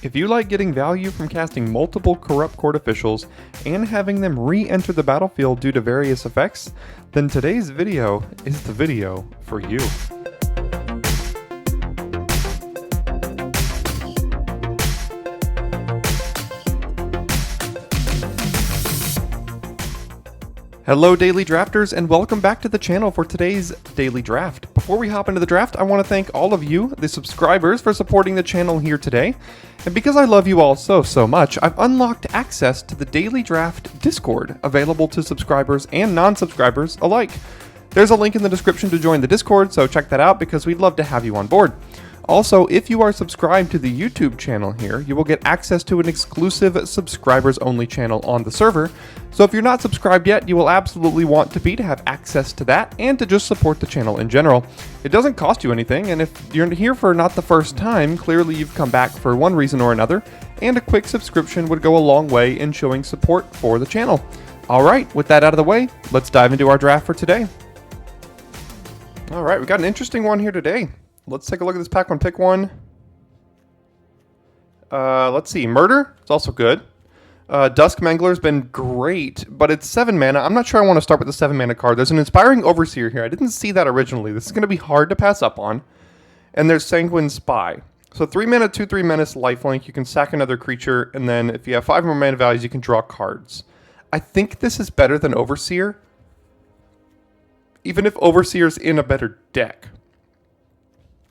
If you like getting value from casting multiple corrupt court officials and having them re-enter the battlefield due to various effects, then today's video is the video for you. Hello Daily Drafters, and welcome back to the channel for today's Daily Draft. Before we hop into the draft, I want to thank all of you, the subscribers, for supporting the channel here today. And because I love you all so much, I've unlocked access to the Daily Draft Discord, available to subscribers and non-subscribers alike. There's a link in the description to join the Discord, so check that out because we'd love to have you on board. Also, if you are subscribed to the YouTube channel here, you will get access to an exclusive subscribers-only channel on the server. So if you're not subscribed yet, you will absolutely want to be to have access to that and to just support the channel in general. It doesn't cost you anything, and if you're here for not the first time, clearly you've come back for one reason or another, and a quick subscription would go a long way in showing support for the channel. Alright, with that out of the way, let's dive into our draft for today. Alright, we got an interesting one here today. Let's take a look at this pack one, pick one. Let's see, Murder, it's also good. Dusk Mangler's been great, but it's 7 mana. I'm not sure I want to start with the 7 mana card. There's an Inspiring Overseer here. I didn't see that originally. This is going to be hard to pass up on. And there's Sanguine Spy. So 3 mana, 2/3 menace, lifelink. You can sack another creature, and then if you have 5 more mana values, you can draw cards. I think this is better than Overseer, even if Overseer's in a better deck.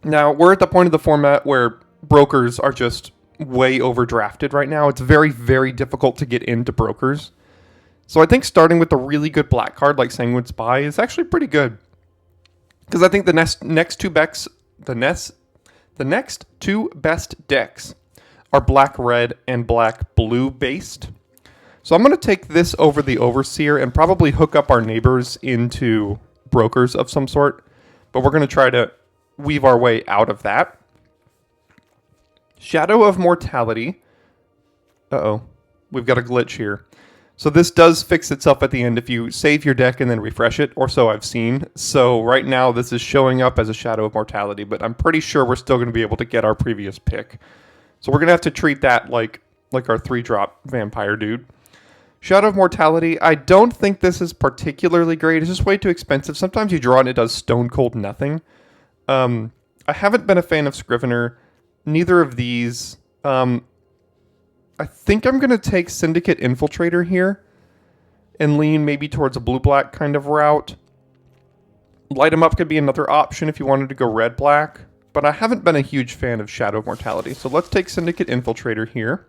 Now, we're at the point of the format where brokers are just way overdrafted right now. It's very difficult to get into brokers. So I think starting with a really good black card like Sanguine Spy is actually pretty good. Because I think the next two best decks are black-red and black-blue based. So I'm going to take this over the Overseer and probably hook up our neighbors into brokers of some sort. But we're going to try to weave our way out of that. Shadow of Mortality. Uh-oh. We've got a glitch here. So this does fix itself at the end if you save your deck and then refresh it, or so I've seen. So right now this is showing up as a Shadow of Mortality, but I'm pretty sure we're still going to be able to get our previous pick. So we're going to have to treat that like our 3-drop vampire dude. Shadow of Mortality, I don't think this is particularly great. It's just way too expensive. Sometimes you draw it and it does stone cold nothing. I haven't been a fan of Scrivener. Neither of these. I think I'm going to take Syndicate Infiltrator here and lean maybe towards a blue-black kind of route. Light 'em Up could be another option if you wanted to go red-black, but I haven't been a huge fan of Shadow of Mortality. So let's take Syndicate Infiltrator here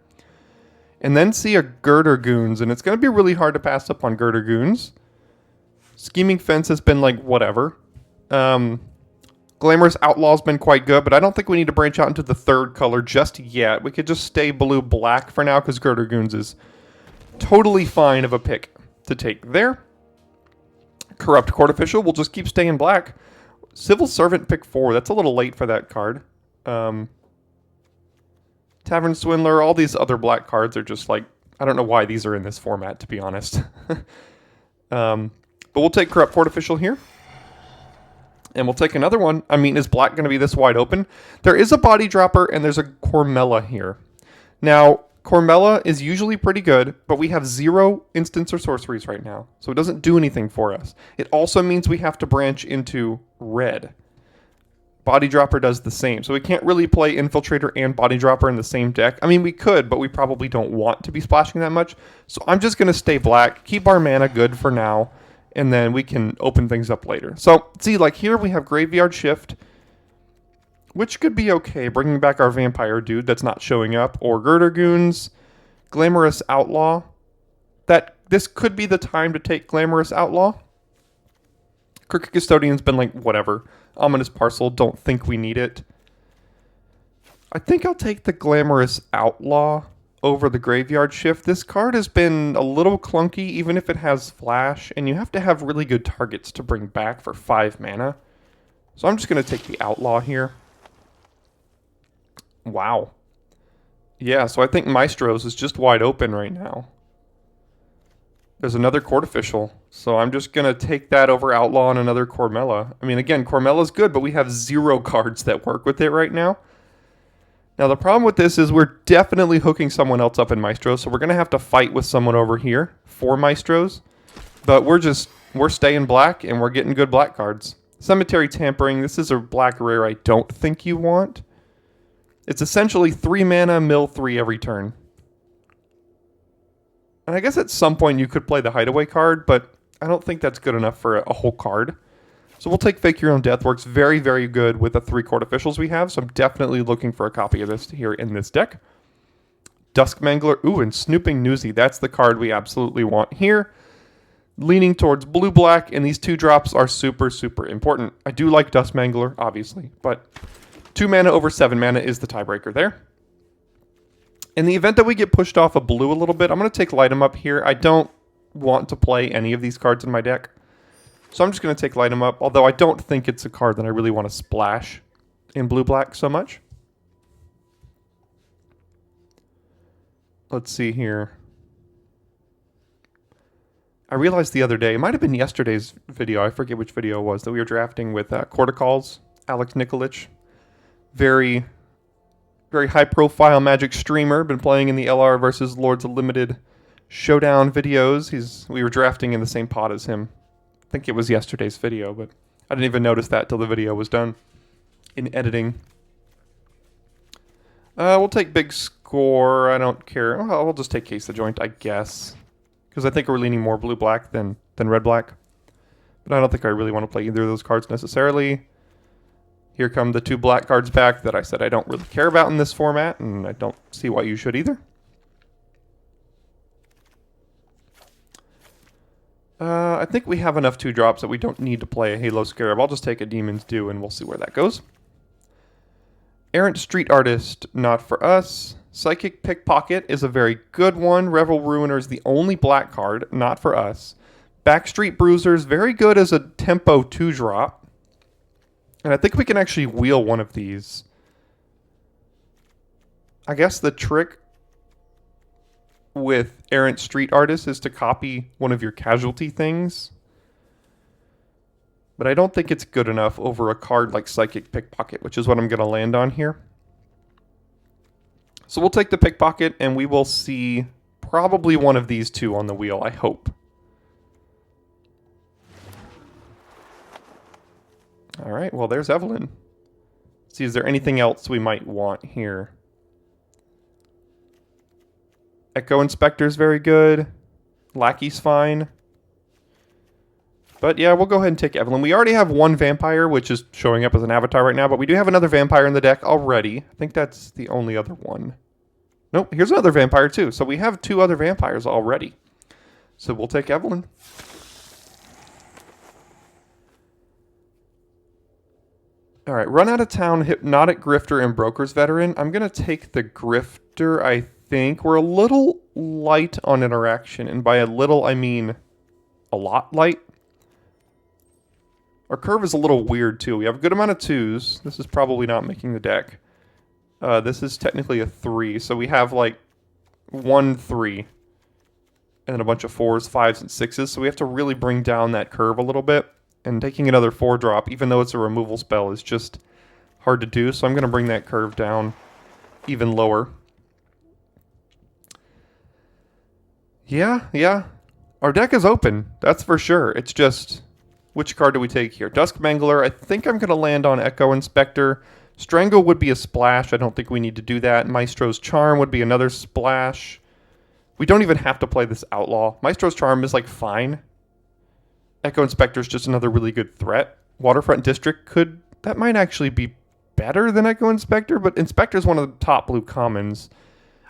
and then see a Girder Goons, and it's going to be really hard to pass up on Girder Goons. Scheming Fence has been like whatever. Glamorous Outlaw's been quite good, but I don't think we need to branch out into the third color just yet. We could just stay blue-black for now because Girder Goons is totally fine of a pick to take there. Corrupt Court Official, we'll just keep staying black. Civil Servant, pick 4. That's a little late for that card. Tavern Swindler, all these other black cards are just like, I don't know why these are in this format, to be honest. But we'll take Corrupt Court Official here. And we'll take another one. I mean, is black going to be this wide open? There is a Body Dropper and there's a Cormella here. Now, Cormella is usually pretty good, but we have 0 instants or sorceries right now. So it doesn't do anything for us. It also means we have to branch into red. Body Dropper does the same. So we can't really play Infiltrator and Body Dropper in the same deck. I mean, we could, but we probably don't want to be splashing that much. So I'm just going to stay black, keep our mana good for now, and then we can open things up later. So, see, like here we have Graveyard Shift, which could be okay, bringing back our vampire dude that's not showing up, or Girder Goons, Glamorous Outlaw. This could be the time to take Glamorous Outlaw. Crooked Custodian's been like, whatever. Ominous Parcel, don't think we need it. I think I'll take the Glamorous Outlaw over the Graveyard Shift. This card has been a little clunky, even if it has Flash, and you have to have really good targets to bring back for 5 mana. So I'm just going to take the Outlaw here. Wow. Yeah, so I think Maestro's is just wide open right now. There's another Court Official, so I'm just going to take that over Outlaw and another Cormella. I mean, again, Cormella's good, but we have 0 cards that work with it right now. Now, the problem with this is we're definitely hooking someone else up in Maestros, so we're going to have to fight with someone over here for Maestros. But we're staying black, and we're getting good black cards. Cemetery Tampering, this is a black rare I don't think you want. It's essentially 3 mana, mill 3 every turn. And I guess at some point you could play the Hideaway card, but I don't think that's good enough for a whole card. So we'll take Fake Your Own Death. Works very, very good with the 3 court officials we have, so I'm definitely looking for a copy of this here in this deck. Dusk Mangler, ooh, and Snooping Newsy. That's the card we absolutely want here. Leaning towards blue-black, and these 2 drops are super, super important. I do like Dusk Mangler, obviously, but 2 mana over 7 mana is the tiebreaker there. In the event that we get pushed off a blue a little bit, I'm going to take Light 'em Up here. I don't want to play any of these cards in my deck, so I'm just going to take Light 'em Up, although I don't think it's a card that I really want to splash in blue-black so much. Let's see here. I realized the other day, it might have been yesterday's video, I forget which video it was, that we were drafting with Corticals, Alex Nikolic. Very, very high-profile Magic streamer, been playing in the LR versus Lords of Limited Showdown videos. We were drafting in the same pot as him. I think it was yesterday's video, but I didn't even notice that till the video was done in editing. We'll take Big Score. I don't care. Well, we'll just take Case the Joint, I guess, because I think we're leaning more blue-black than red-black. But I don't think I really want to play either of those cards necessarily. Here come the 2 black cards back that I said I don't really care about in this format, and I don't see why you should either. I think we have enough 2 drops that we don't need to play a Halo Scarab. I'll just take a Demon's Due, and we'll see where that goes. Errant Street Artist, not for us. Psychic Pickpocket is a very good one. Revel Ruiner is the only black card, not for us. Backstreet Bruisers, very good as a tempo 2-drop. And I think we can actually wheel one of these. I guess the trick with Errant Street Artist is to copy one of your casualty things. But I don't think it's good enough over a card like Psychic Pickpocket, which is what I'm going to land on here. So we'll take the Pickpocket, and we will see probably one of these 2 on the wheel, I hope. All right, well, there's Evelyn. Let's see, is there anything else we might want here? Echo Inspector's very good. Lackey's fine. But yeah, we'll go ahead and take Evelyn. We already have 1 vampire, which is showing up as an avatar right now, but we do have another vampire in the deck already. I think that's the only other one. Nope, here's another vampire too. So we have 2 other vampires already. So we'll take Evelyn. All right, Run Out of Town, Hypnotic Grifter, and Broker's Veteran. I'm going to take the Grifter, I think. We're a little light on interaction, and by a little, I mean a lot light. Our curve is a little weird, too. We have a good amount of 2s. This is probably not making the deck. This is technically a 3, so we have, like, 1 3, and then a bunch of 4s, 5s, and 6s, so we have to really bring down that curve a little bit. And taking another 4-drop, even though it's a removal spell, is just hard to do. So I'm going to bring that curve down even lower. Yeah. Our deck is open. That's for sure. It's just, which card do we take here? Dusk Mangler. I think I'm going to land on Echo Inspector. Strangle would be a splash. I don't think we need to do that. Maestro's Charm would be another splash. We don't even have to play this Outlaw. Maestro's Charm is, like, fine. Echo Inspector is just another really good threat. Waterfront District that might actually be better than Echo Inspector, but Inspector is one of the top blue commons.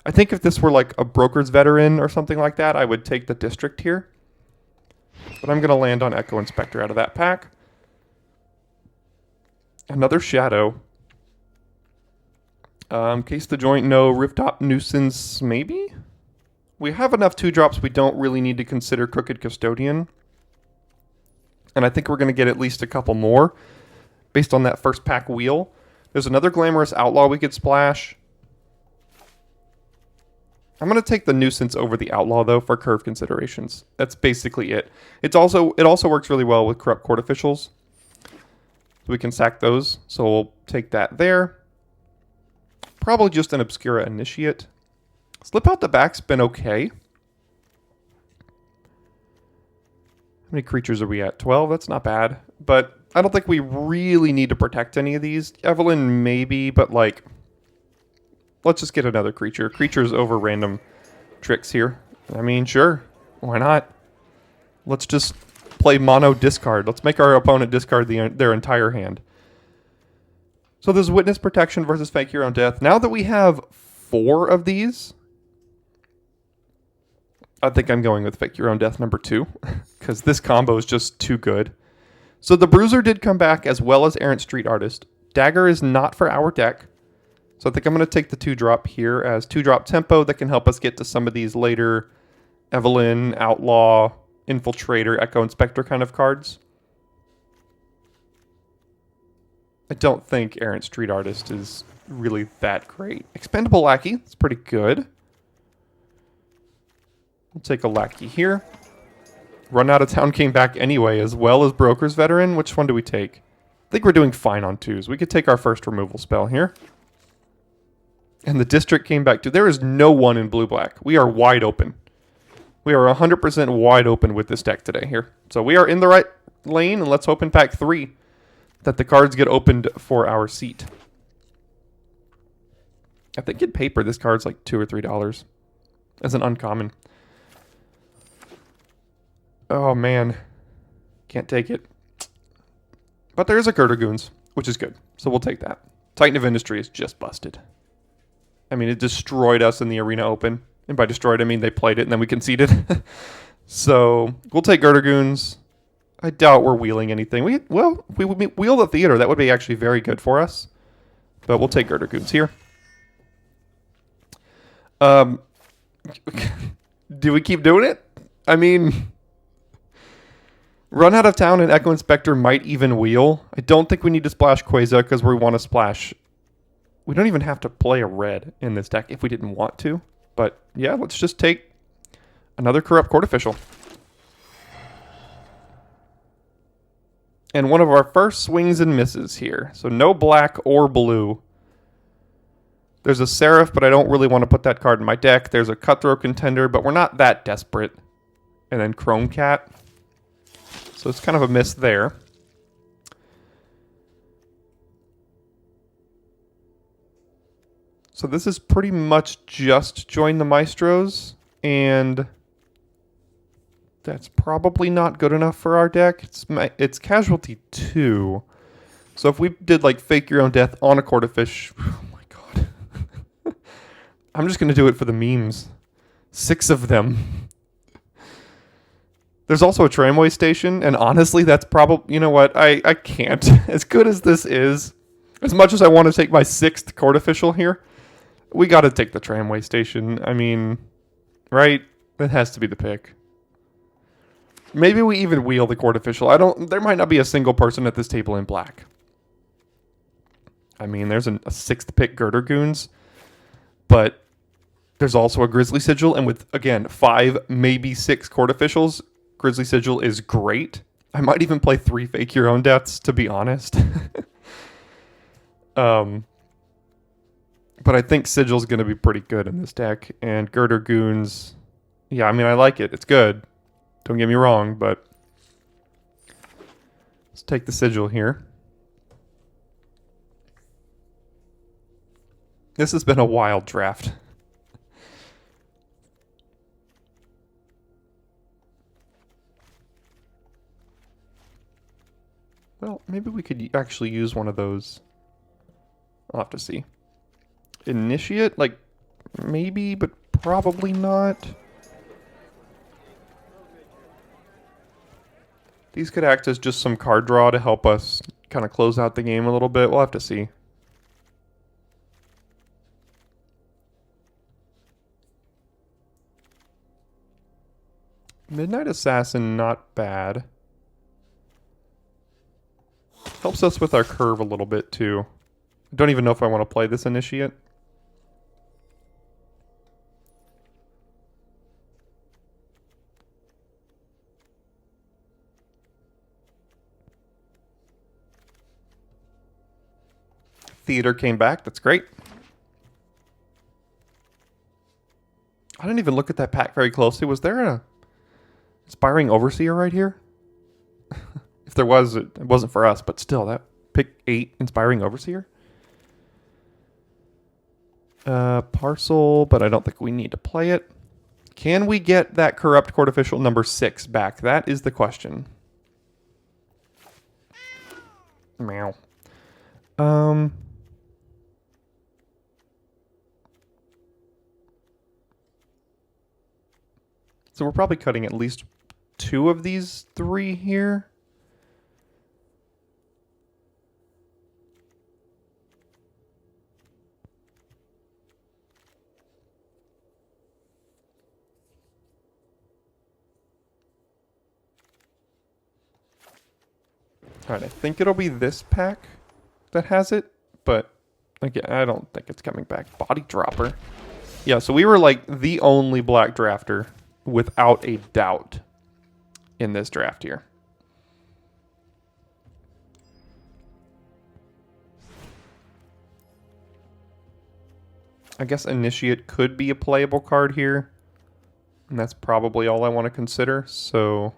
I think if this were like a Broker's Veteran or something like that, I would take the District here. But I'm going to land on Echo Inspector out of that pack. Another Shadow. Case the Joint, no. Rooftop Nuisance, maybe? We have enough 2-drops we don't really need to consider Crooked Custodian. And I think we're going to get at least a couple more based on that first pack wheel. There's another Glamorous Outlaw we could splash. I'm going to take the Nuisance over the Outlaw, though, for curve considerations. That's basically it. It also works really well with Corrupt Court Officials. So we can sack those. So we'll take that there. Probably just an Obscura Initiate. Slip Out the Back's been okay. How many creatures are we at? 12? That's not bad. But I don't think we really need to protect any of these. Evelyn, maybe, but like... Let's just get another creature. Creatures over random tricks here. I mean, sure. Why not? Let's just play mono discard. Let's make our opponent discard their entire hand. So there's Witness Protection versus Fake Your Own Death. Now that we have 4 of these, I think I'm going with Fake Your Own Death number 2, because this combo is just too good. So the Bruiser did come back, as well as Errant Street Artist. Dagger is not for our deck, so I think I'm going to take the 2-drop here as 2-drop tempo that can help us get to some of these later Evelyn, Outlaw, Infiltrator, Echo Inspector kind of cards. I don't think Errant Street Artist is really that great. Expendable Lackey, it's pretty good. We'll take a Lackey here. Run Out of Town came back anyway, as well as Broker's Veteran. Which one do we take? I think we're doing fine on 2s. We could take our first removal spell here. And the District came back too. There is no one in blue-black. We are wide open. We are 100% wide open with this deck today here. So we are in the right lane, and let's hope in pack 3 that the cards get opened for our seat. I think in paper this card's like $2 or $3 as an uncommon. Oh man, can't take it. But there is a Girdergoons, which is good, so we'll take that. Titan of Industry is just busted. I mean, it destroyed us in the Arena Open. And by destroyed, I mean they played it and then we conceded. So we'll take Girdergoons. I doubt we're wheeling anything. We wheel the Theater. That would be actually very good for us. But we'll take Girdergoons here. Do we keep doing it? I mean, Run Out of Town and Echo Inspector might even wheel. I don't think we need to splash Quasar because we want to splash. We don't even have to play a red in this deck if we didn't want to. But yeah, let's just take another Corrupt Court Official. And one of our first swings and misses here. So no black or blue. There's a Seraph, but I don't really want to put that card in my deck. There's a Cutthroat Contender, but we're not that desperate. And then Chrome Cat. So it's kind of a miss there. So this is pretty much just Join the Maestros, and that's probably not good enough for our deck. It's Casualty 2. So if we did like Fake Your Own Death on a Court of Fish, oh my god. I'm just going to do it for the memes. 6 of them. There's also a tramway station, and honestly, that's probably, you know what, I can't. As good as this is, as much as I want to take my 6th Court Official here, we got to take the tramway station. I mean, right? That has to be the pick. Maybe we even wheel the Court Official. There might not be a single person at this table in black. I mean, there's a 6th pick Girdergoons, but there's also a Grizzly Sigil, and with, again, 5, maybe 6 Court Officials, Grizzly Sigil is great. I might even play 3 Fake Your Own Deaths, to be honest. But I think Sigil's going to be pretty good in this deck. And Girdergoons, yeah, I mean, I like it. It's good. Don't get me wrong, but let's take the Sigil here. This has been a wild draft. Well, maybe we could actually use one of those. I'll have to see. Initiate? Like, maybe, but probably not. These could act as just some card draw to help us kind of close out the game a little bit. We'll have to see. Midnight Assassin, not bad. Helps us with our curve a little bit, too. I don't even know if I want to play this Initiate. Theater came back. That's great. I didn't even look at that pack very closely. Was there a Inspiring Overseer right here? If there was, it wasn't for us, but still, that pick 8 Inspiring Overseer. Parcel, but I don't think we need to play it. Can we get that Corrupt Court Official number 6 back? That is the question. Meow. So we're probably cutting at least 2 of these 3 here. Alright, I think it'll be this pack that has it, but again, I don't think it's coming back. Body Dropper. Yeah, so we were like the only black drafter without a doubt in this draft here. I guess Initiate could be a playable card here, and that's probably all I want to consider, so...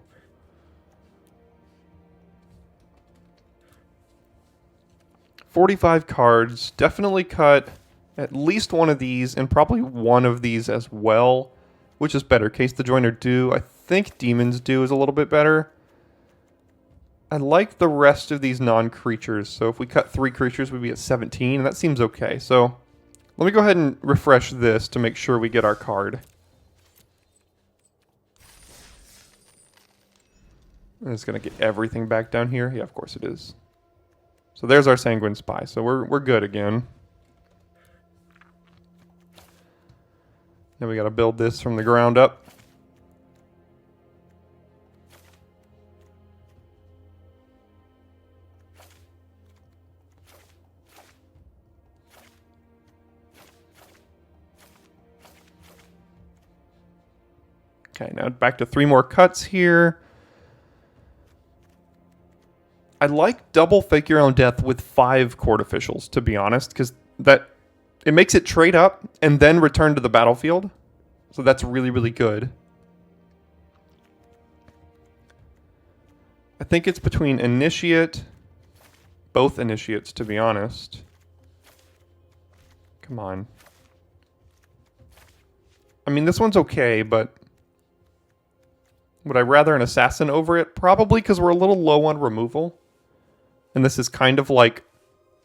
$45 cards, definitely cut at least one of these, and probably one of these as well. Which is better, Case the Joiner Do? I think Demon's Do is a little bit better. I like the rest of these non-creatures, so if we cut 3 creatures, we'd be at 17, and that seems okay. So let me go ahead and refresh this to make sure we get our card. And it's going to get everything back down here. Yeah, of course it is. So there's our Sanguine Spy, so we're good again. Now we got to build this from the ground up. Okay, now back to 3 more cuts here. I like double Fake Your Own Death with 5 court officials, to be honest, because that it makes it trade up and then return to the battlefield. So that's really, really good. I think it's between Initiate, both Initiates, to be honest. Come on. I mean, this one's okay, but would I rather an Assassin over it? Probably, because we're a little low on removal. And this is kind of like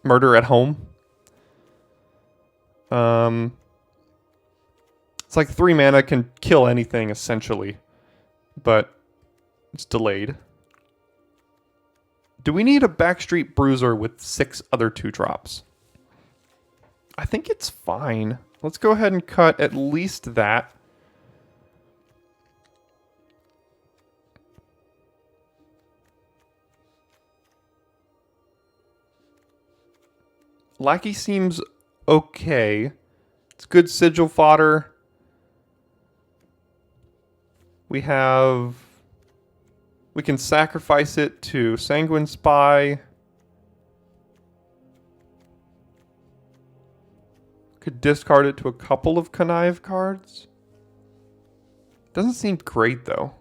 Murder at Home. It's like 3 mana can kill anything, essentially. But it's delayed. Do we need a Backstreet Bruiser with 6 other 2-drops? I think it's fine. Let's go ahead and cut at least that. Lackey seems okay. It's good sigil fodder. We can sacrifice it to Sanguine Spy. Could discard it to a couple of Connive cards. Doesn't seem great though.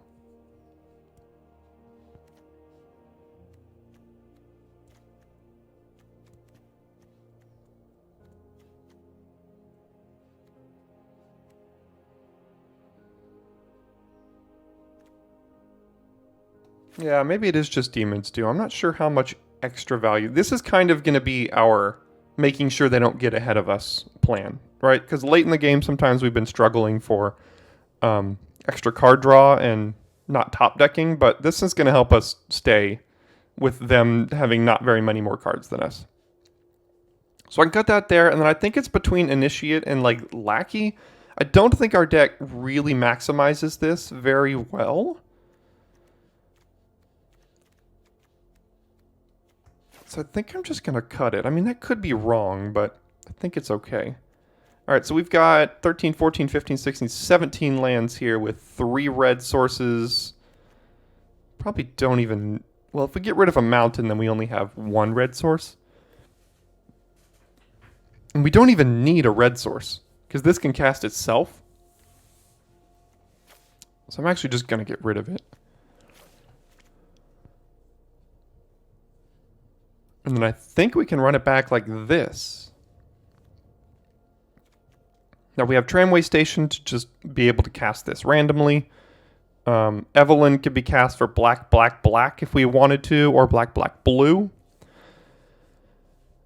Yeah, maybe it is just Demon's Do. I'm not sure how much extra value. This is kind of going to be our making sure they don't get ahead of us plan, right? Because late in the game, sometimes we've been struggling for extra card draw and not top decking, but this is going to help us stay with them having not very many more cards than us. So I can cut that there, and then I think it's between Initiate and like Lackey. I don't think our deck really maximizes this very well. So I think I'm just going to cut it. I mean, that could be wrong, but I think it's okay. All right, so we've got 13, 14, 15, 16, 17 lands here with 3 red sources. Probably don't even... Well, if we get rid of a mountain, then we only have 1 red source. And we don't even need a red source, because this can cast itself. So I'm actually just going to get rid of it. And then I think we can run it back like this. Now we have Tramway Station to just be able to cast this randomly. Evelyn could be cast for black, black, black if we wanted to, or black, black, blue.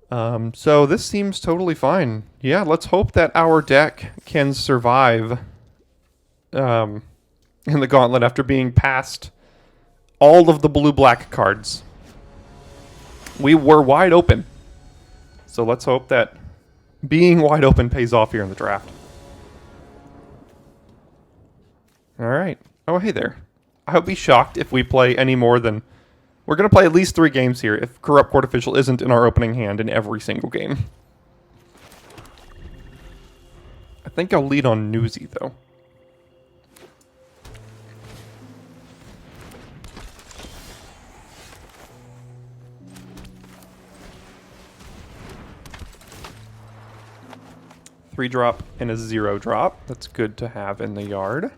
So this seems totally fine. Yeah, let's hope that our deck can survive in the gauntlet after being past all of the blue-black cards. We were wide open. So let's hope that being wide open pays off here in the draft. All right. Oh, hey there. I would be shocked if we play any more than... We're going to play at least 3 games here if Corrupt Court Official isn't in our opening hand in every single game. I think I'll lead on Newsy, though. Three drop and a 0 drop. That's good to have in the yard.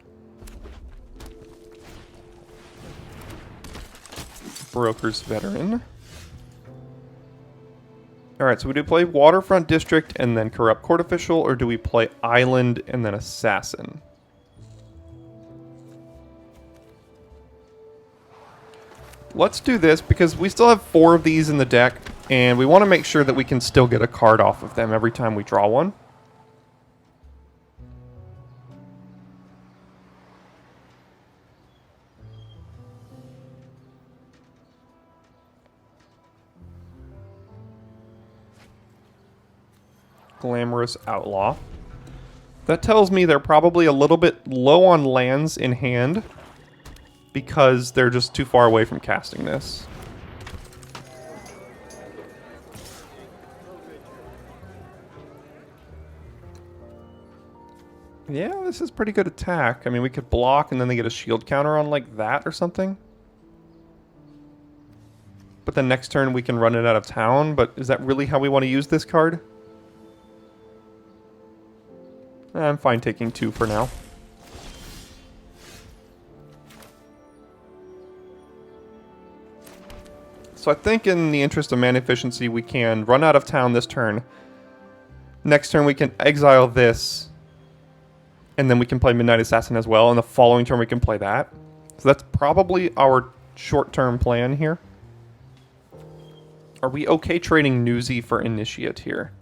Broker's Veteran. Alright, so we do play Waterfront District and then Corrupt Court Official, or do we play Island and then Assassin? Let's do this because we still have 4 of these in the deck, and we want to make sure that we can still get a card off of them every time we draw one. Glamorous Outlaw. That tells me they're probably a little bit low on lands in hand because they're just too far away from casting this. Yeah, this is pretty good attack. I mean, we could block and then they get a shield counter on like that or something. But then next turn we can run it out of town, but is that really how we want to use this card? I'm fine taking 2 for now. So I think in the interest of mana efficiency, we can run out of town this turn. Next turn we can exile this. And then we can play Midnight Assassin as well. And the following turn we can play that. So that's probably our short-term plan here. Are we okay trading Newsy for Initiate here?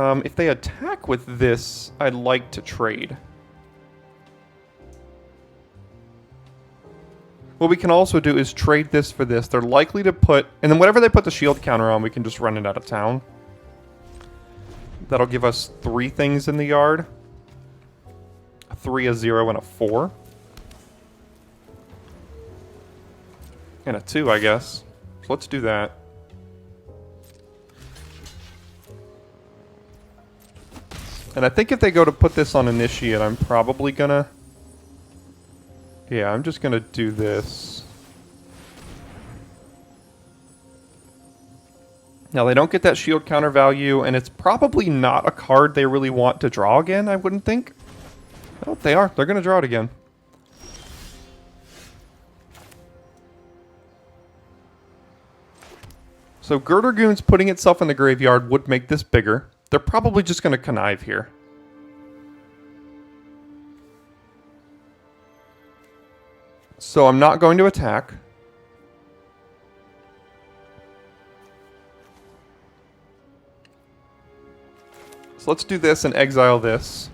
If they attack with this, I'd like to trade. What we can also do is trade this for this. They're likely to put... And then whatever they put the shield counter on, we can just run it out of town. That'll give us 3 things in the yard. A 3, a 0, and a 4. And a 2, I guess. So let's do that. And I think if they go to put this on Initiate, I'm probably gonna... Yeah, I'm just gonna do this. Now, they don't get that shield counter value, and it's probably not a card they really want to draw again, I wouldn't think. Oh, they are. They're gonna draw it again. So Girder Goons putting itself in the graveyard would make this bigger. They're probably just going to connive here. So I'm not going to attack. So let's do this and exile this.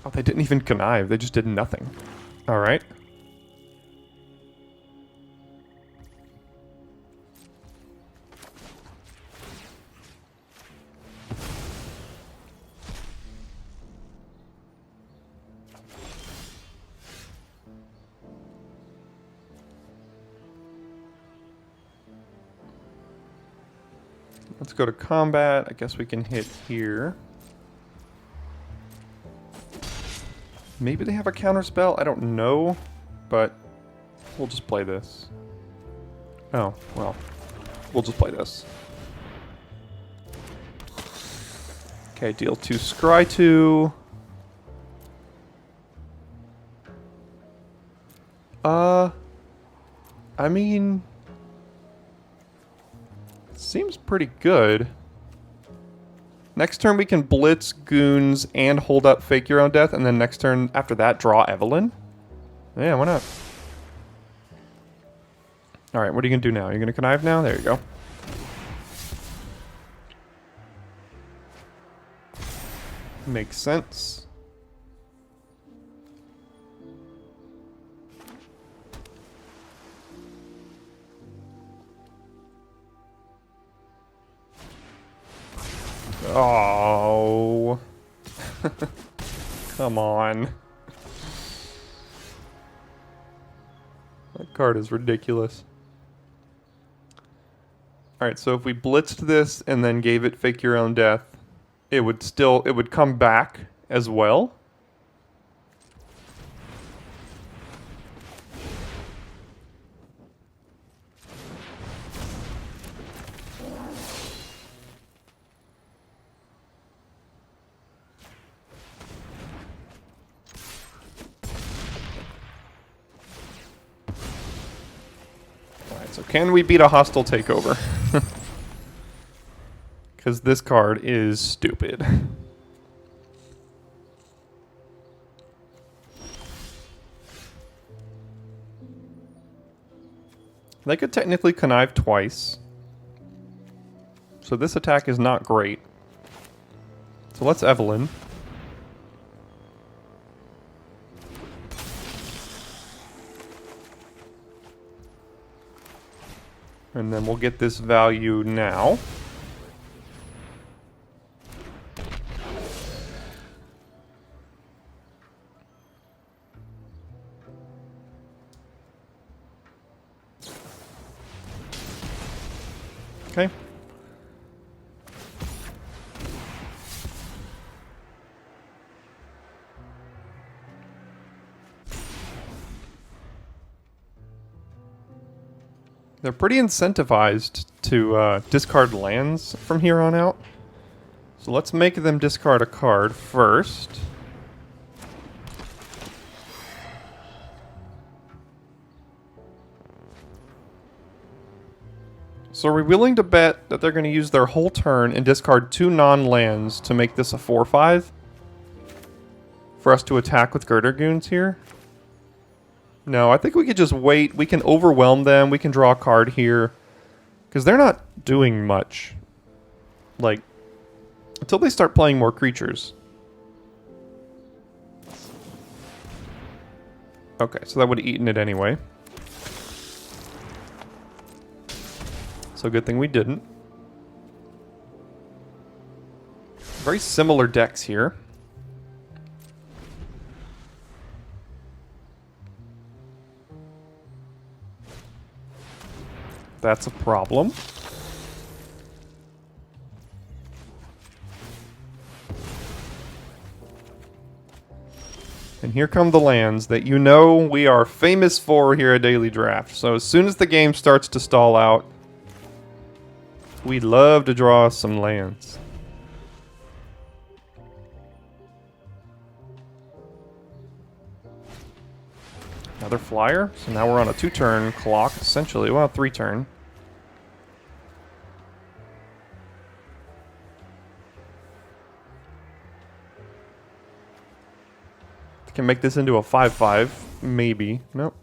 Oh, they didn't even connive. They just did nothing. All right. Let's go to combat. I guess we can hit here. Maybe they have a counter spell. I don't know, but we'll just play this. Oh, well, we'll just play this. Okay, deal 2 scry 2. I mean, seems pretty good. Next turn we can blitz goons and hold up fake your own death, and then next turn after that draw Evelyn. Yeah, why not? All right, what are you gonna do now? You're gonna connive now? There you go. Makes sense. Oh. Come on. That card is ridiculous. Alright, so if we blitzed this and then gave it fake your own death, it would come back as well. Alright, so can we beat a hostile takeover? Because this card is stupid. They could technically connive twice. So this attack is not great. So let's Evelyn. And then we'll get this value now. Okay. They're pretty incentivized to discard lands from here on out. So let's make them discard a card first. So are we willing to bet that they're going to use their whole turn and discard 2 non-lands to make this a 4/5? For us to attack with Girder Goons here? No, I think we could just wait. We can overwhelm them. We can draw a card here. Because they're not doing much. Like, until they start playing more creatures. Okay, so that would have eaten it anyway. So good thing we didn't. Very similar decks here. That's a problem. And here come the lands that you know we are famous for here at Daily Draft. So as soon as the game starts to stall out, we love to draw some lands. Another flyer. So now we're on a 2-turn clock, essentially. Well, 3-turn. Can make this into a 5/5, maybe. Nope.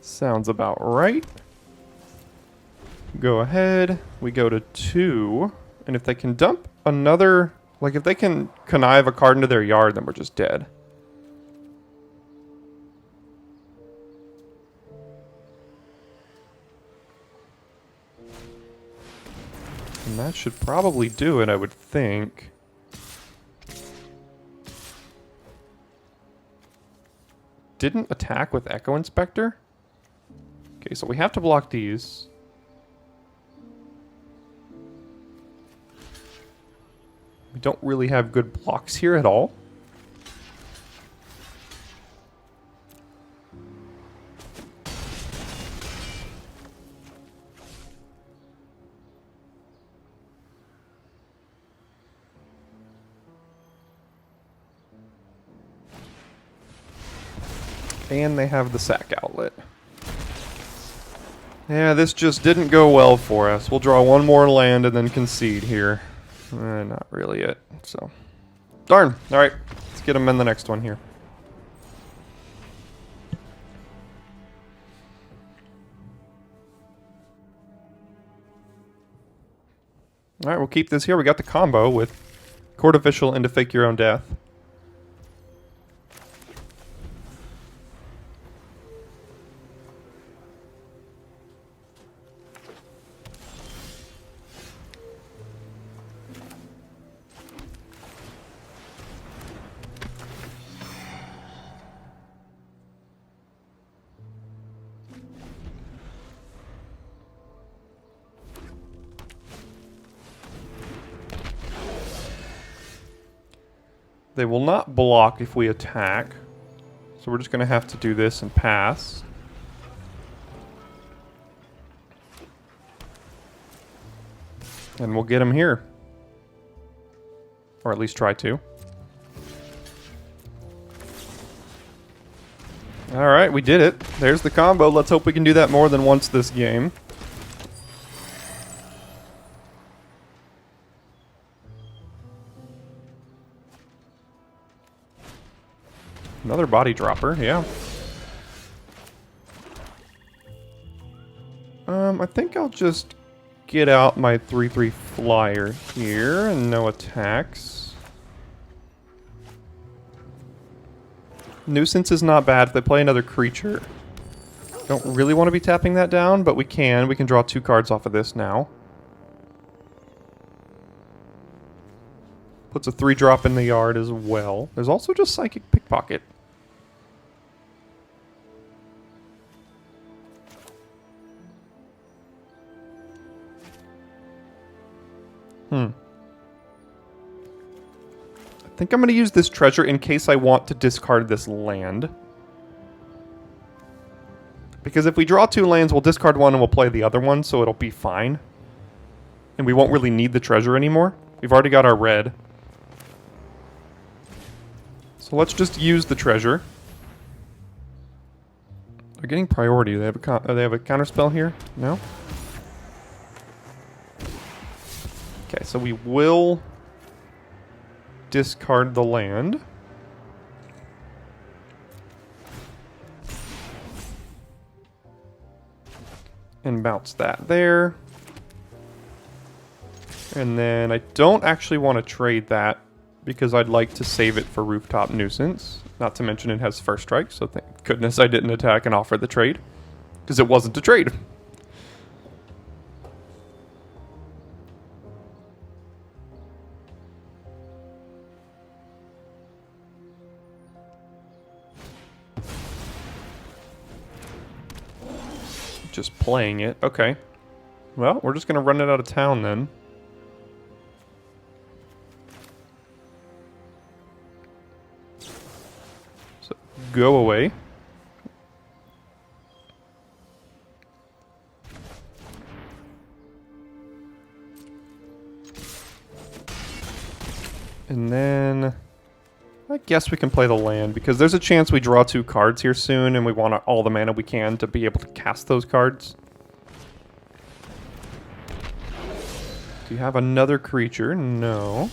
Sounds about right. Go ahead. We go to 2. And if they can dump another... Like, if they can connive a card into their yard, then we're just dead. And that should probably do it, I would think. didn't attack with Echo Inspector. Okay, so we have to block these. We don't really have good blocks here at all. And they have the sack outlet. Yeah, this just didn't go well for us. We'll draw one more land and then concede here. Not really it, so. Darn! Alright, let's get them in the next one here. Alright, we'll keep this here. We got the combo with Court Official into Fake Your Own Death. They will not block if we attack. So we're just going to have to do this and pass. And we'll get them here. Or at least try to. Alright, we did it. There's the combo. Let's hope we can do that more than once this game. Another body dropper, yeah. I think I'll just get out my 3/3 flyer here and no attacks. Nuisance is not bad if they play another creature. Don't really want to be tapping that down, but we can. We can draw 2 cards off of this now. Puts a 3-drop in the yard as well. There's also just Psychic Pickpocket. I think I'm going to use this treasure in case I want to discard this land. Because if we draw 2 lands, we'll discard one and we'll play the other one, so it'll be fine. And we won't really need the treasure anymore. We've already got our red. So let's just use the treasure. They're getting priority. They have a counterspell here? No? Okay, so we will discard the land. And bounce that there. And then I don't actually want to trade that because I'd like to save it for Rooftop Nuisance. Not to mention it has first strike, so thank goodness I didn't attack and offer the trade. Because it wasn't a trade. Just playing it. Okay. Well, we're just going to run it out of town then. So, go away. And then I guess we can play the land, because there's a chance we draw 2 cards here soon, and we want all the mana we can to be able to cast those cards. Do you have another creature? No.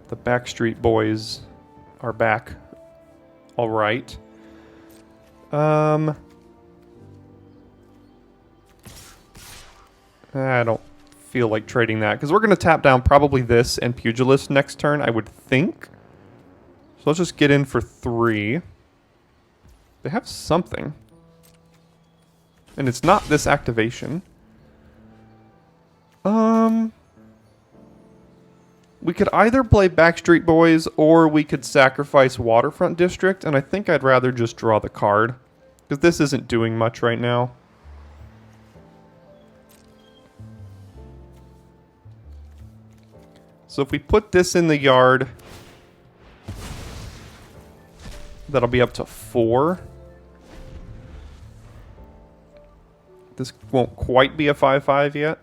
The Backstreet Boys are back. Alright. I don't feel like trading that, because we're going to tap down probably this and Pugilist next turn, I would think. So let's just get in for 3. They have something. And it's not this activation. We could either play Backstreet Boys or we could sacrifice Waterfront District, and I think I'd rather just draw the card, because this isn't doing much right now. So if we put this in the yard, that'll be up to 4. This won't quite be a 5/5 yet.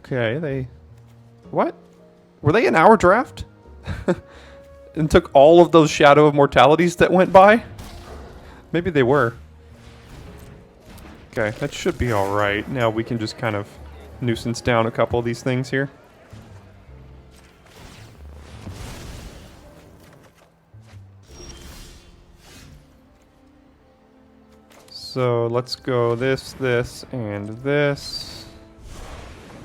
Okay, they... What? Were they in our draft? And took all of those Shadow of Mortalities that went by? Maybe they were. Okay, that should be alright. Now we can just kind of nuisance down a couple of these things here. So let's go this, this, and this.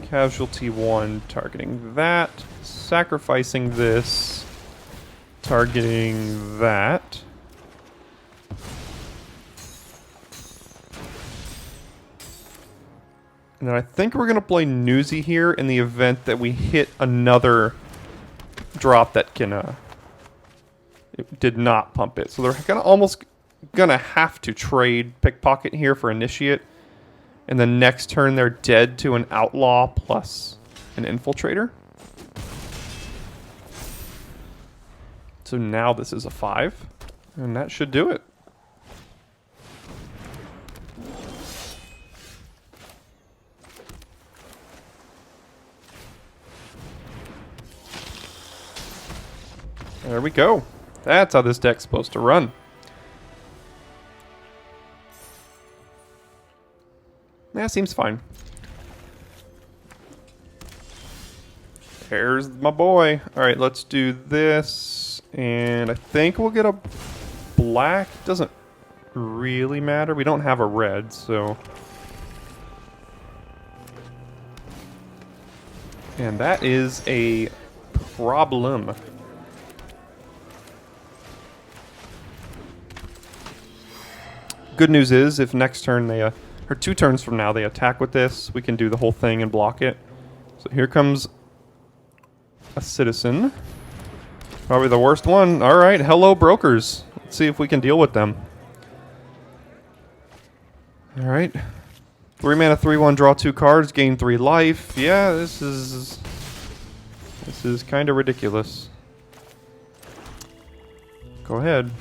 Casualty 1, targeting that. Sacrificing this. Targeting that. And then I think we're going to play Newsy here in the event that we hit another drop that can... it did not pump it. So they're gonna almost going to have to trade Pickpocket here for Initiate. And then next turn they're dead to an Outlaw plus an Infiltrator. So now this is a 5. And that should do it. There we go. That's how this deck's supposed to run. Yeah, seems fine. There's my boy. Alright, let's do this. And I think we'll get a black. Doesn't really matter. We don't have a red, so... And that is a problem. Good news is, if next turn they, or 2 turns from now they attack with this, we can do the whole thing and block it. So here comes a citizen. Probably the worst one. Alright, hello brokers. Let's see if we can deal with them. Alright. 3 mana, 3/1, draw 2 cards, gain 3 life. Yeah, this is kind of ridiculous. Go ahead.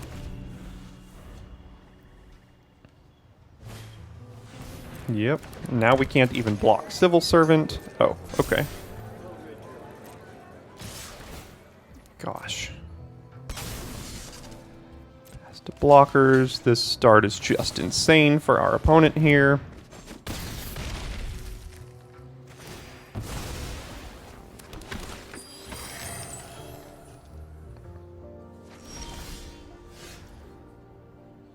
Yep. Now we can't even block Civil Servant. Oh, okay. Gosh. Past to blockers. This start is just insane for our opponent here.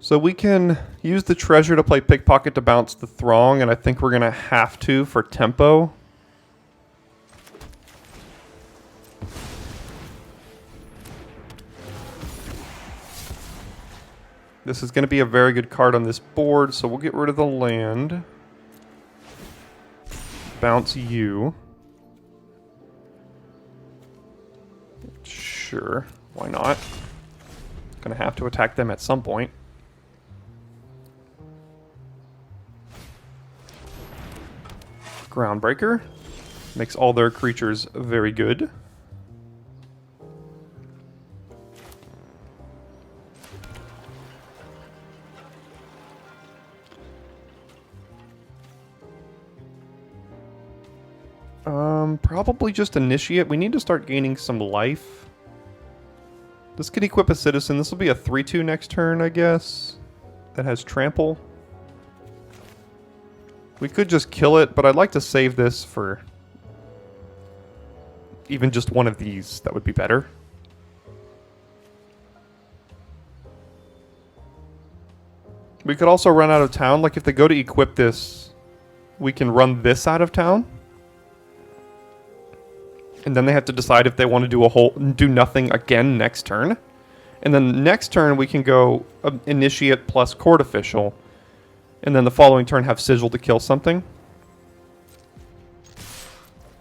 So we can use the treasure to play Pickpocket to bounce the Throng, and I think we're going to have to for tempo. This is going to be a very good card on this board, so we'll get rid of the land. Bounce you. Sure, why not? Going to have to attack them at some point. Groundbreaker makes all their creatures very good. Probably just Initiate. We need to start gaining some life. This could equip a citizen. This will be a 3/2 next turn, I guess. That has trample. We could just kill it, but I'd like to save this for even just one of these. That would be better. We could also run out of town. Like if they go to equip this, we can run this out of town. And then they have to decide if they want to do nothing again next turn. And then next turn we can go Initiate plus Court Official. And then the following turn have Sigil to kill something.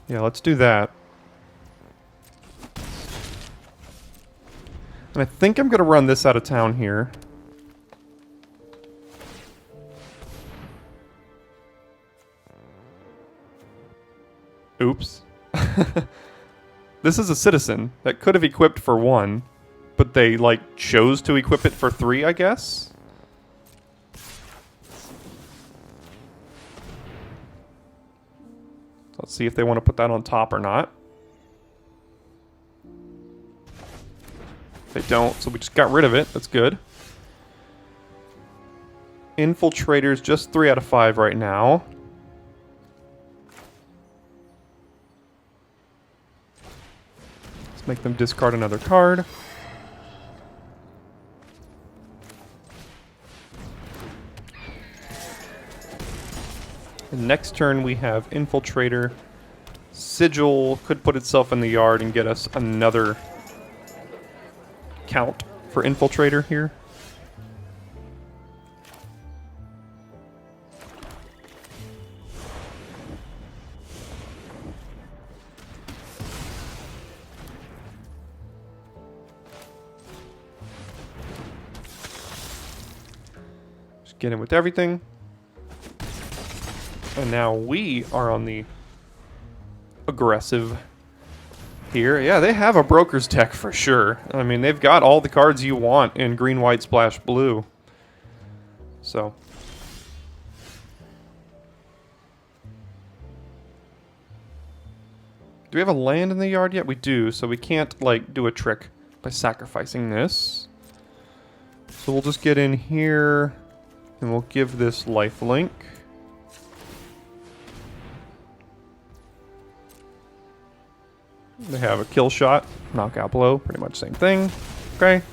Yeah, let's do that. And I think I'm going to run this out of town here. Oops. This is a citizen that could have equipped for 1, but they, like, chose to equip it for 3, I guess? Let's see if they want to put that on top or not. They don't, so we just got rid of it. That's good. Infiltrators, just 3 out of 5 right now. Let's make them discard another card. And next turn we have Infiltrator. Sigil could put itself in the yard and get us another count for Infiltrator here. Just get in with everything. And now we are on the aggressive here. Yeah, they have a broker's deck for sure. I mean, they've got all the cards you want in green, white, splash, blue. So. Do we have a land in the yard yet? We do, so we can't, like, do a trick by sacrificing this. So we'll just get in here, and we'll give this lifelink. They have a kill shot, knockout blow, pretty much same thing. Okay.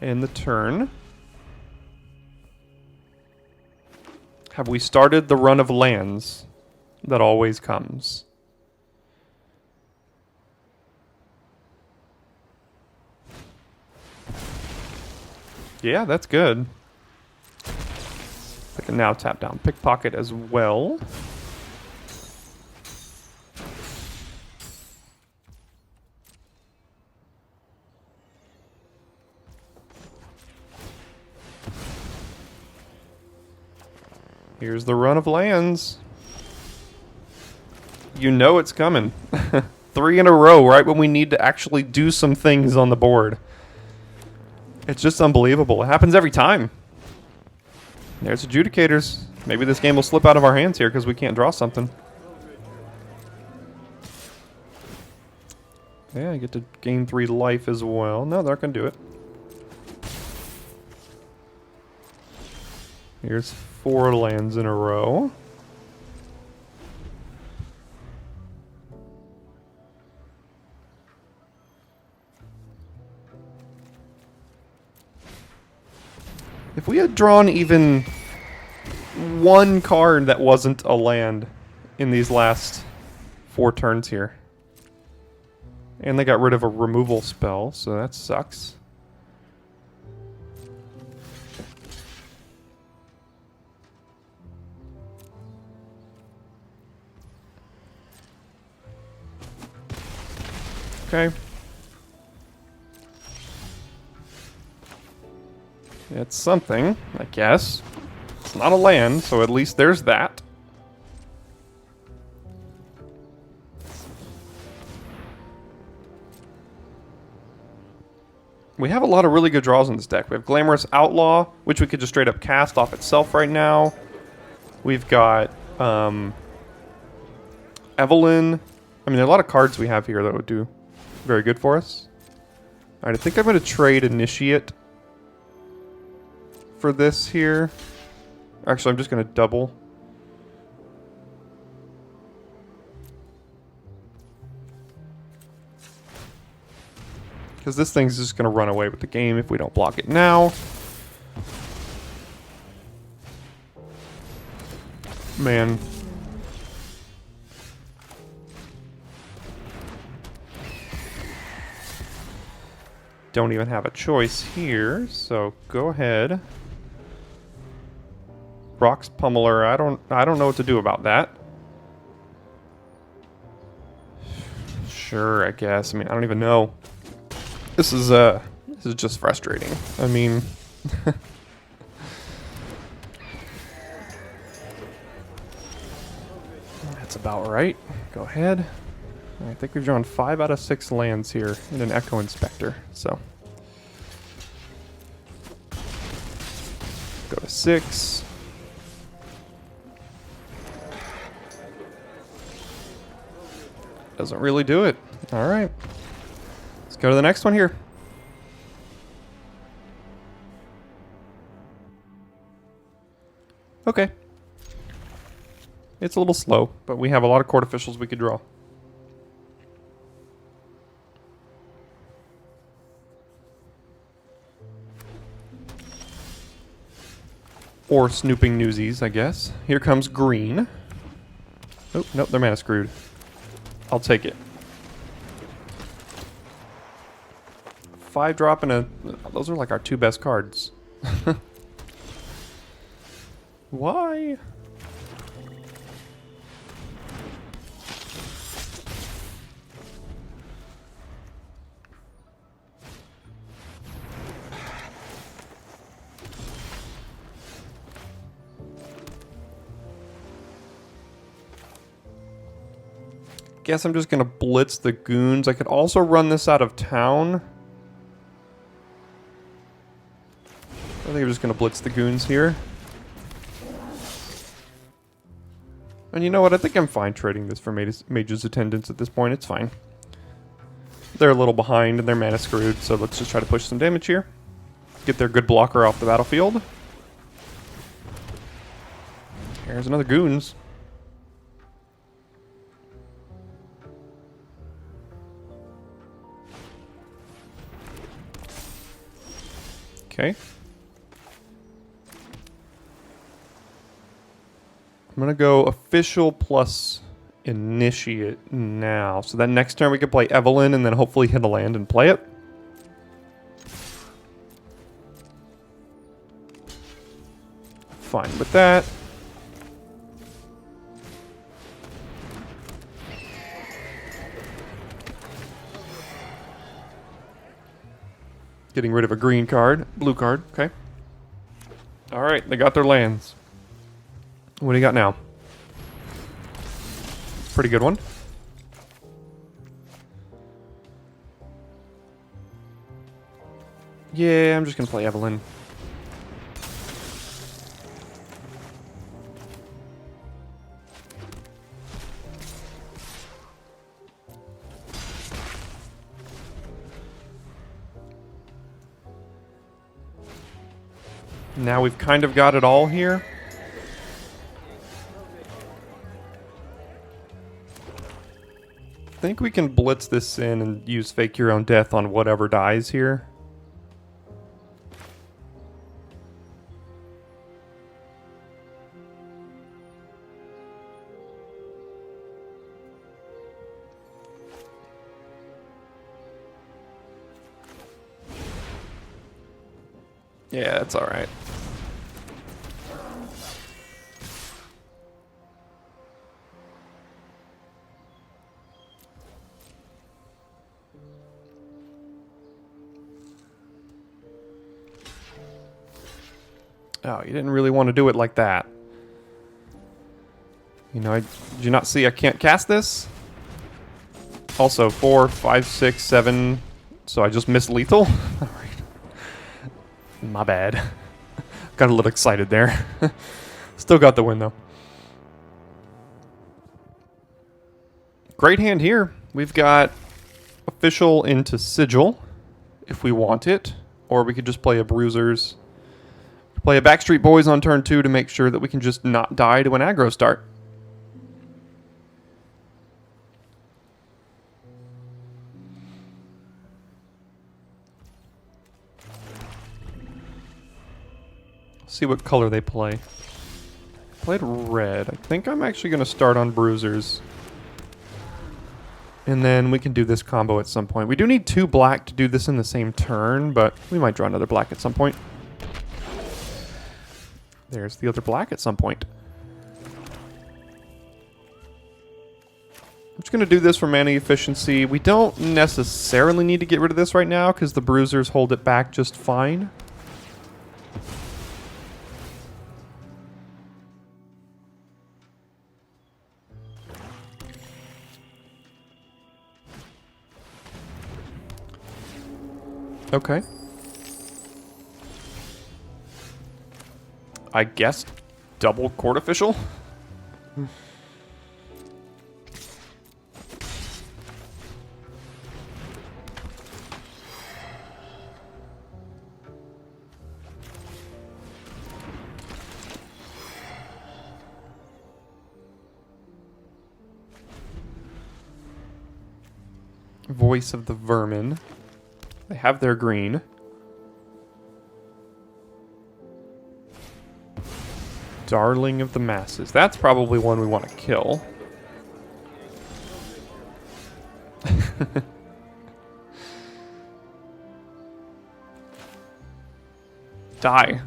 End the turn. Have we started the run of lands that always comes? Yeah, that's good. I can now tap down Pickpocket as well. Here's the run of lands. You know it's coming. 3 in a row, right when we need to actually do some things on the board. It's just unbelievable. It happens every time. There's Adjudicators. Maybe this game will slip out of our hands here because we can't draw something. Yeah, I get to gain 3 life as well. No, they're not going to do it. Here's 4 lands in a row. If we had drawn even 1 card that wasn't a land in these last 4 turns here. And they got rid of a removal spell, so that sucks. Okay. It's something, I guess. It's not a land, so at least there's that. We have a lot of really good draws in this deck. We have Glamorous Outlaw, which we could just straight up cast off itself right now. We've got Evelyn. I mean, there are a lot of cards we have here that would do very good for us. Alright, I think I'm going to trade Initiate for this here. Actually, I'm just going to double. Because this thing's just going to run away with the game if we don't block it now. Man. Don't even have a choice here, so go ahead. Rocks Pummeler. I don't know what to do about that. Sure, I guess. I mean, I don't even know. This is just frustrating. I mean, that's about right. Go ahead. I think we've drawn 5 out of 6 lands here in an Echo Inspector. So go to 6. Doesn't really do it. All right. Let's go to the next one here. Okay. It's a little slow, but we have a lot of court officials we could draw. Or snooping newsies, I guess. Here comes green. Oh, nope, they're mana screwed. I'll take it. 5 drop and a... Those are like our 2 best cards. Why? Guess I'm just gonna blitz the goons. I could also run this out of town. I think I'm just gonna blitz the goons here. And you know what? I think I'm fine trading this for Mage's Attendance at this point. It's fine. They're a little behind and they're mana screwed, so let's just try to push some damage here. Get their good blocker off the battlefield. Here's another goons. Okay. I'm going to go official plus initiate now. So then next turn we can play Evelyn and then hopefully hit a land and play it. Fine with that. Getting rid of a green card. Blue card. Okay. Alright, they got their lands. What do you got now? Pretty good one. Yeah, I'm just going to play Evelyn. Now we've kind of got it all here. I think we can blitz this in and use Fake Your Own Death on whatever dies here. Yeah, that's all right. Oh, you didn't really want to do it like that. You know, did you not see I can't cast this? Also, 4, 5, 6, 7. So I just missed lethal? All right. My bad. Got a little excited there. Still got the win, though. Great hand here. We've got official into Sigil, if we want it. Or we could just play a Bruisers. Play a Backstreet Boys on turn 2 to make sure that we can just not die to an aggro start. See what color they play. Played red. I think I'm actually going to start on Bruisers. And then we can do this combo at some point. We do need 2 black to do this in the same turn, but we might draw another black at some point. There's the other black at some point. I'm just going to do this for mana efficiency. We don't necessarily need to get rid of this right now because the bruisers hold it back just fine. Okay. I guess double court official? Voice of the Vermin. They have their green. Darling of the Masses. That's probably one we want to kill. Die.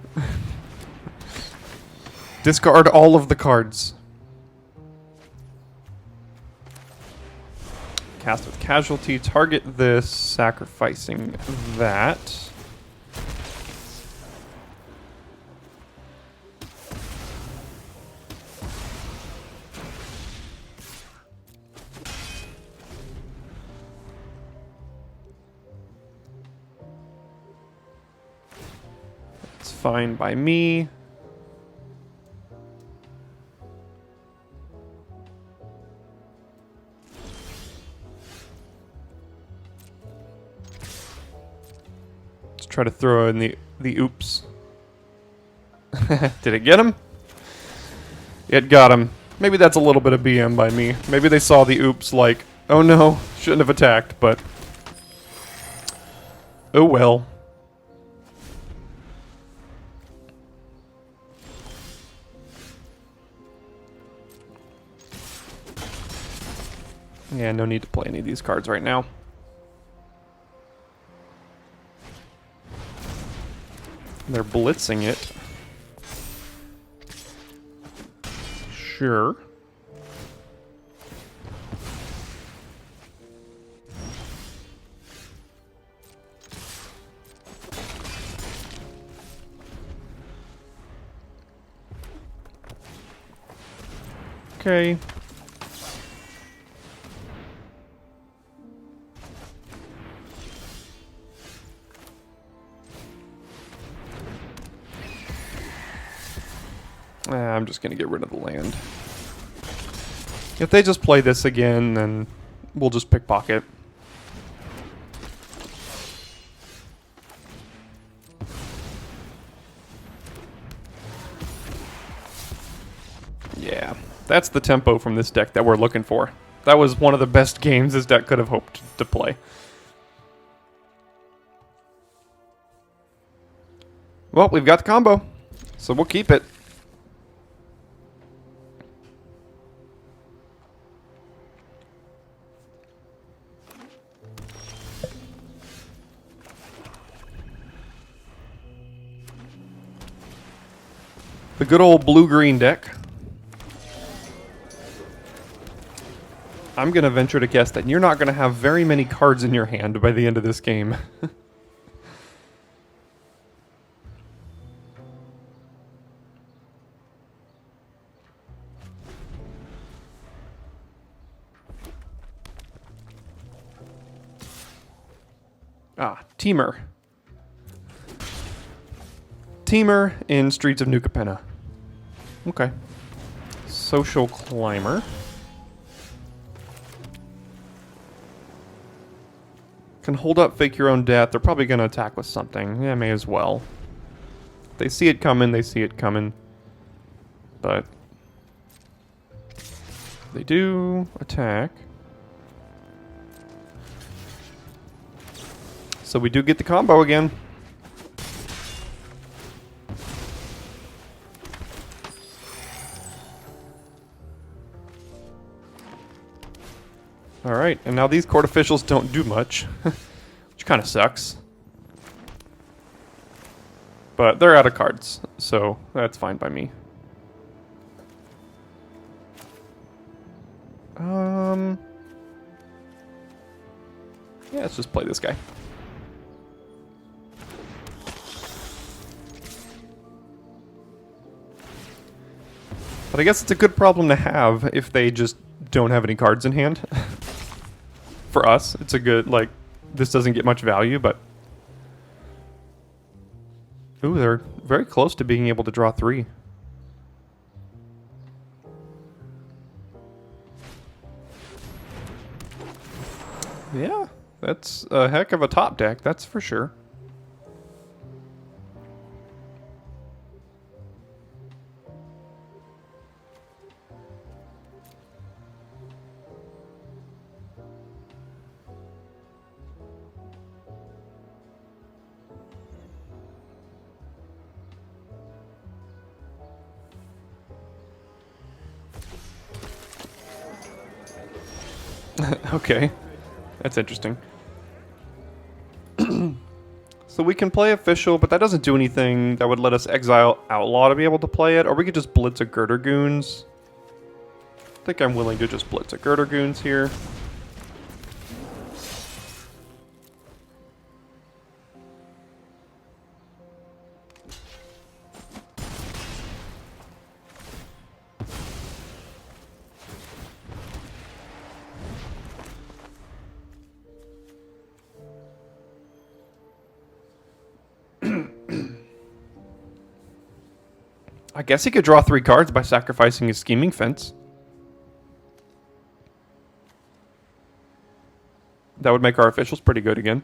Discard all of the cards. Cast with casualty. Target this, sacrificing that. It's fine by me. Try to throw in the oops. Did it get him? It got him. Maybe that's a little bit of BM by me. Maybe they saw the oops like, oh no, shouldn't have attacked, but oh well. Yeah, no need to play any of these cards right now. They're blitzing it. Sure. Okay. I'm just going to get rid of the land. If they just play this again, then we'll just pickpocket. Yeah, that's the tempo from this deck that we're looking for. That was one of the best games this deck could have hoped to play. Well, we've got the combo, so we'll keep it. The good old blue-green deck. I'm going to venture to guess that you're not going to have very many cards in your hand by the end of this game. Teamer. Teamer in Streets of New Capenna. Okay. Social Climber. Can hold up, fake your own death. They're probably going to attack with something. Yeah, may as well. They see it coming, they see it coming. But they do attack. So we do get the combo again. Alright, and now these court officials don't do much, which kind of sucks. But they're out of cards, so that's fine by me. Yeah, let's just play this guy. But I guess it's a good problem to have if they just don't have any cards in hand. For us, it's a good, like, this doesn't get much value, but... Ooh, they're very close to being able to draw 3. Yeah, that's a heck of a top deck, that's for sure. Okay, that's interesting. So we can play official, but that doesn't do anything. That would let us exile Outlaw to be able to play it, or we could just blitz a Girder Goons. I think I'm willing to just blitz a Girder Goons here. I guess he could draw 3 cards by sacrificing his Scheming Fence. That would make our officials pretty good again.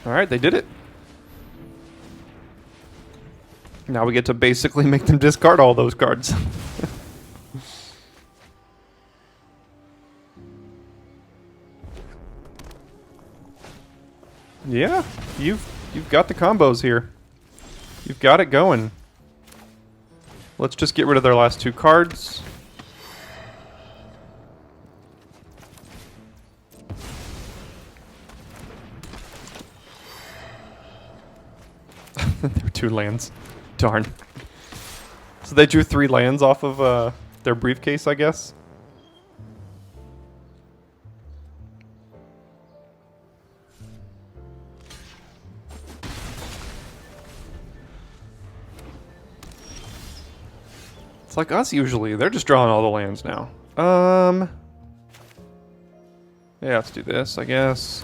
Alright, they did it. Now we get to basically make them discard all those cards. Yeah, you've got the combos here. You've got it going. Let's just get rid of their last 2 cards. There were 2 lands. Darn. So they drew 3 lands off of their briefcase, I guess. It's like us usually. They're just drawing all the lands now. Yeah, let's do this, I guess.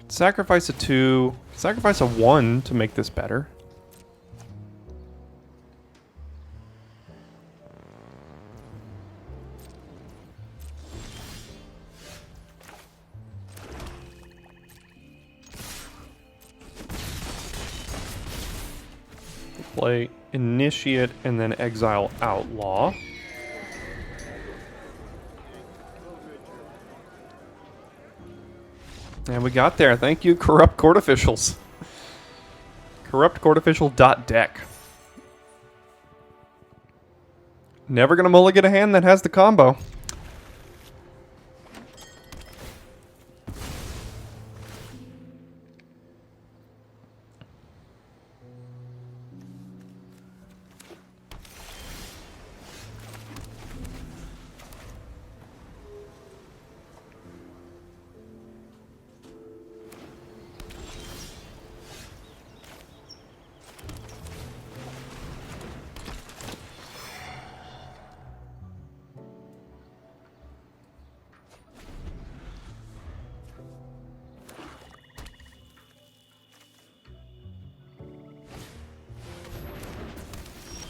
Sacrifice a 2. Sacrifice a 1 to make this better. Play Initiate and then exile Outlaw. And we got there. Thank you, Corrupt Court Officials. CorruptCourtOfficial.deck. Never gonna mulligan a hand that has the combo.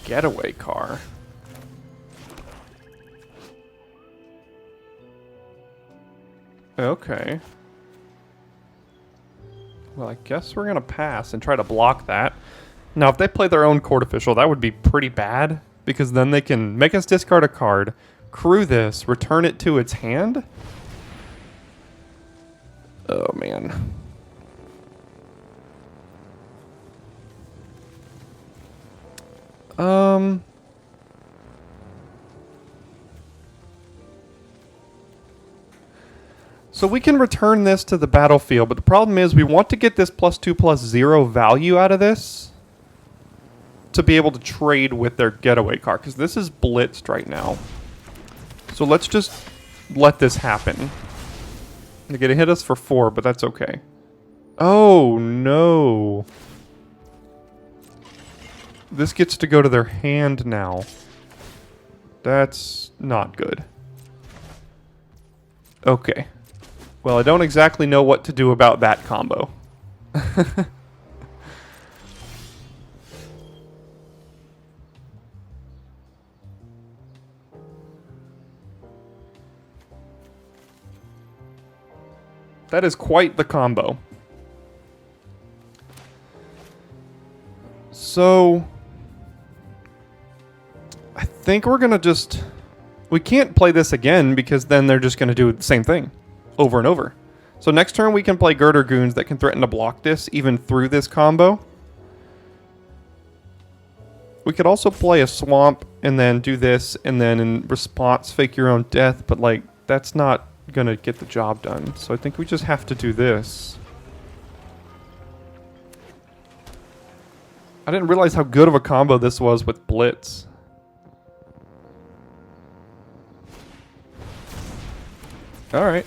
Getaway car. Okay. Well, I guess we're gonna pass and try to block that. Now, if they play their own court official, that would be pretty bad, because then they can make us discard a card, crew this, return it to its hand. Oh, man. So we can return this to the battlefield, but the problem is we want to get this +2/+0 value out of this to be able to trade with their getaway car, because this is blitzed right now. So let's just let this happen. They're going to hit us for 4, but that's okay. Oh, no. This gets to go to their hand now. That's not good. Okay. Well, I don't exactly know what to do about that combo. That is quite the combo. So, I think we're going to just... We can't play this again because then they're just going to do the same thing over and over. So next turn we can play Girder Goons that can threaten to block this even through this combo. We could also play a Swamp and then do this and then in response fake your own death, but like that's not going to get the job done. So I think we just have to do this. I didn't realize how good of a combo this was with Blitz. Alright.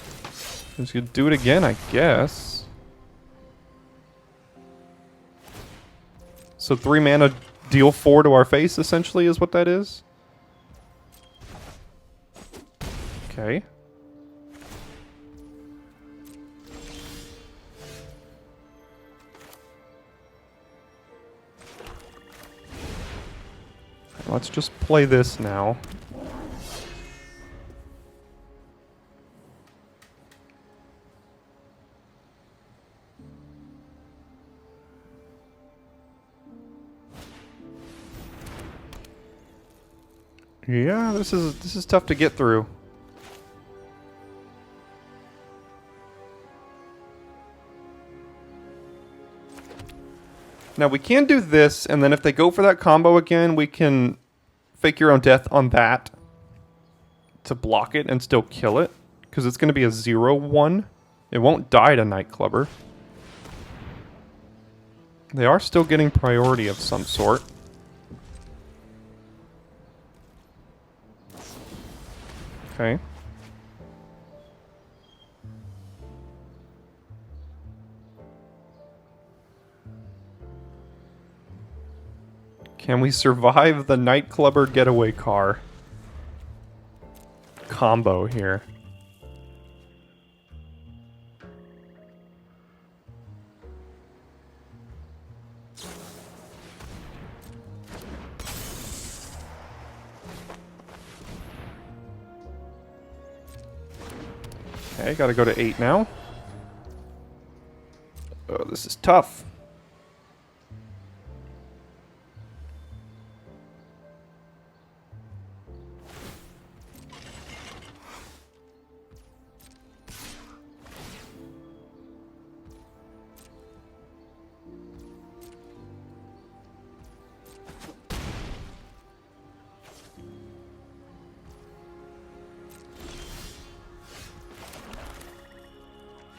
Just gonna do it again, I guess. So 3 mana, deal 4 to our face, essentially, is what that is? Okay. Let's just play this now. Yeah, this is tough to get through. Now we can do this, and then if they go for that combo again, we can fake your own death on that to block it and still kill it, because it's going to be a 0/1. It won't die to Nightclubber. They are still getting priority of some sort. Okay. Can we survive the Nightclubber getaway car combo here? Okay, gotta go to 8 now. Oh, this is tough.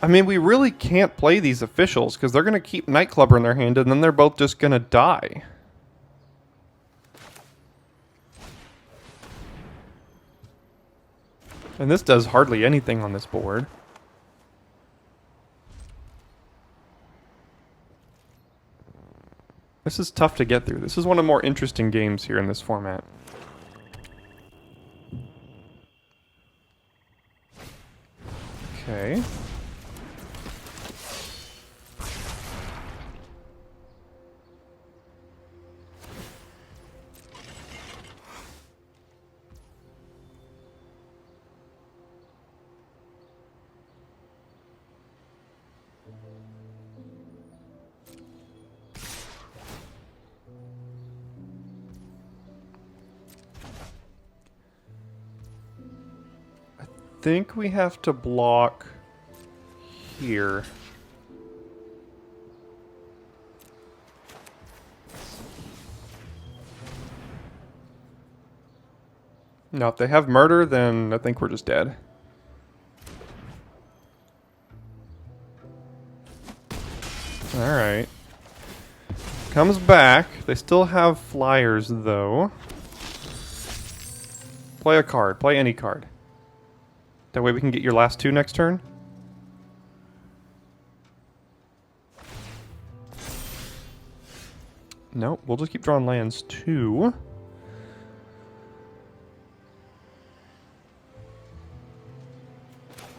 I mean, we really can't play these officials because they're going to keep Nightclubber in their hand and then they're both just going to die. And this does hardly anything on this board. This is tough to get through. This is one of the more interesting games here in this format. Okay. I think we have to block here. No, if they have murder, then I think we're just dead. Alright. Comes back. They still have flyers, though. Play a card. Play any card. That way we can get your last 2 next turn. Nope, we'll just keep drawing lands, too.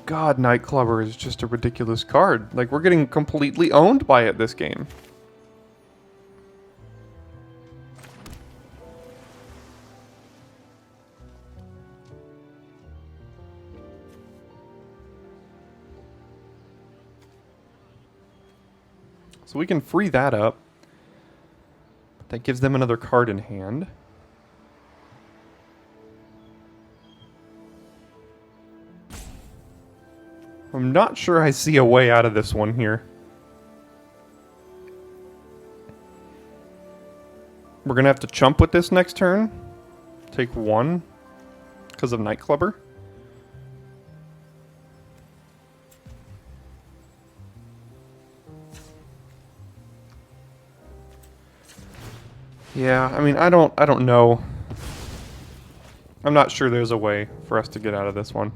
God, Nightclubber is just a ridiculous card. Like, we're getting completely owned by it this game. So we can free that up. That gives them another card in hand. I'm not sure I see a way out of this one here. We're going to have to chump with this next turn. Take 1 because of Nightclubber. Yeah, I mean, I don't know. I'm not sure there's a way for us to get out of this one.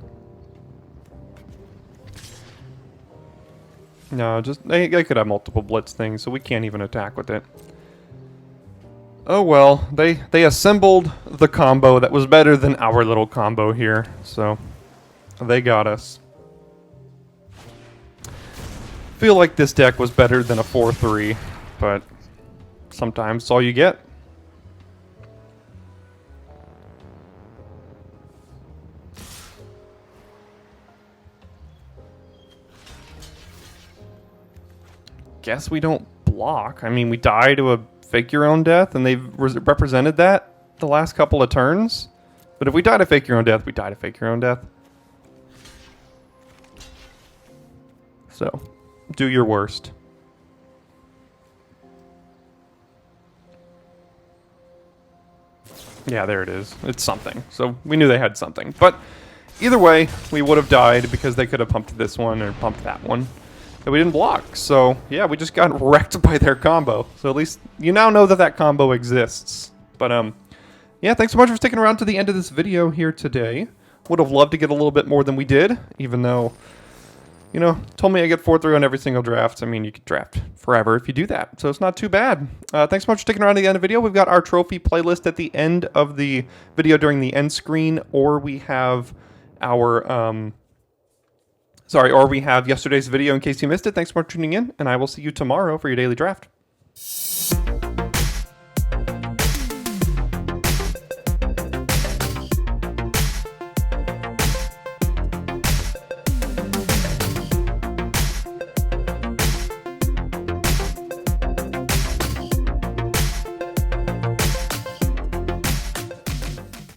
No, just they could have multiple blitz things, so we can't even attack with it. Oh well, they assembled the combo that was better than our little combo here, so they got us. Feel like this deck was better than a 4-3, but sometimes it's all you get. Guess we don't block. I mean, we die to a fake your own death, and they've represented that the last couple of turns. But if we die to fake your own death, we die to fake your own death. So, do your worst. Yeah, there it is. It's something. So, we knew they had something. But, either way, we would have died because they could have pumped this one or pumped that one. And we didn't block, so yeah, we just got wrecked by their combo. So at least you now know that that combo exists. But yeah, thanks so much for sticking around to the end of this video here today. Would have loved to get a little bit more than we did, even though, you know, told me I get 4-3 on every single draft. I mean, you could draft forever if you do that, so it's not too bad. Thanks so much for sticking around to the end of the video. We've got our trophy playlist at the end of the video during the end screen, or we have our or we have yesterday's video in case you missed it. Thanks for tuning in, and I will see you tomorrow for your daily draft.